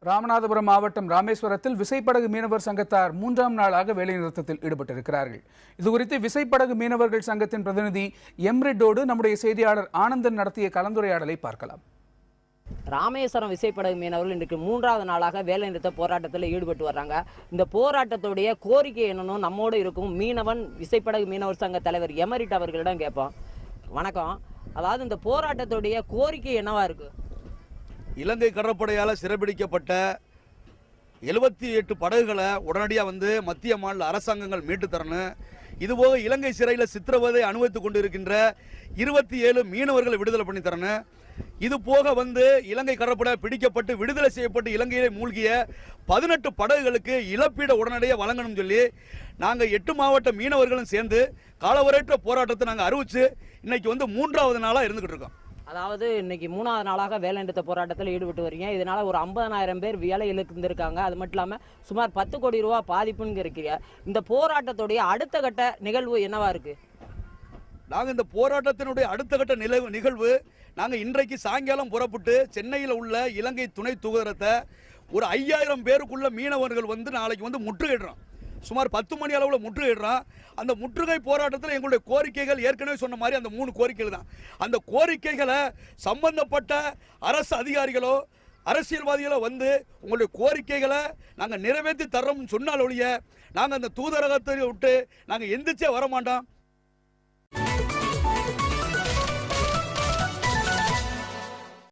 ராமநாதபுரம் மாவட்டம் ராமேஸ்வரத்தில் விசைப்படகு மீனவர் சங்கத்தார் 3ஆம் நாளாக வேலைநிறுத்தத்தில் ஈடுபட்டிருக்கிறார்கள். இதுகுறித்து விசைப்படகு மீனவர்கள் சங்கத்தின் பிரதிநிதி எம்ரிட்டோடு நம்முடைய செய்தியாளர் ஆனந்தன் நடத்திய கலந்துரையாடலை பார்க்கலாம். ராமேஸ்வரம் விசைப்படகு மீனவர்கள் இன்றைக்கு 3வது நாளாக வேலைநிறுத்த போராட்டத்தில் ஈடுபட்டு வர்றாங்க. இந்த போராட்டத்துடைய கோரிக்கை என்னன்னு நம்மோடு இருக்கும் மீனவன் விசைப்படகு மீனவர் சங்க தலைவர் எமரிட் அவர்களிடம் கேட்போம். வணக்கம். அதாவது இந்த போராட்டத்துடைய கோரிக்கை என்னவா இருக்கு? இலங்கை கடற்படையால் சிறைபிடிக்கப்பட்ட 78 படகுகளை உடனடியாக மத்திய மாநில அரசாங்கங்கள் மீட்டு தரணும். இதுபோக இலங்கை சிறையில் சித்திரவதை அனுபவித்துக் கொண்டு இருக்கின்ற 27 மீனவர்களை விடுதலை பண்ணி தரணும். இது போக இலங்கை கடற்படை பிடிக்கப்பட்டு விடுதலை செய்யப்பட்டு இலங்கையிலே மூழ்கிய 18 படகுகளுக்கு இழப்பீடு உடனடியாக வழங்கணும் சொல்லி நாங்கள் 8 மாவட்ட மீனவர்களும் சேர்ந்து காலவரையற்ற போராட்டத்தை நாங்கள் அறிவிச்சு இன்னைக்கு 3வது நாளாக இருந்துகிட்டு இருக்கோம். அதாவது இன்னைக்கு 3வது நாளாக வேலைநிறுத்த போராட்டத்தில் ஈடுபட்டு வரீங்க. இதனால ஒரு 50,000 பேர் வேலை இழந்திருக்காங்க. அது மட்டும் இல்லாமல் சுமார் 10 கோடி ரூபா பாதிப்புன்னு இருக்கிறீங்க. இந்த போராட்டத்துடைய அடுத்த கட்ட நிகழ்வு என்னவா இருக்கு? நாங்கள் இந்த போராட்டத்தினுடைய அடுத்த கட்ட நிகழ்வு நாங்கள் இன்றைக்கு சாயங்காலம் புறப்பட்டு சென்னையில் உள்ள இலங்கை துணை தூதரத்தை ஒரு 5000 பேருக்குள்ள மீனவர்கள் நாளைக்கு முற்றுகையிடுறோம். சுமார் 10 மணி அளவில் முற்றுகையிடுறோம். அந்த முற்றுகை போராட்டத்தில் எங்களுடைய கோரிக்கைகள் ஏற்கனவே சொன்ன மாதிரி அந்த 3 கோரிக்கைகள் தான். அந்த கோரிக்கைகளை சம்பந்தப்பட்ட அரசு அதிகாரிகளோ அரசியல்வாதிகளோ உங்களுடைய கோரிக்கைகளை நாங்கள் நிறைவேற்றி தர்றோம்னு சொன்னால் ஒழிய நாங்கள் அந்த தூதரகத்தை விட்டு நாங்கள் எந்திரிச்சே வரமாட்டோம்.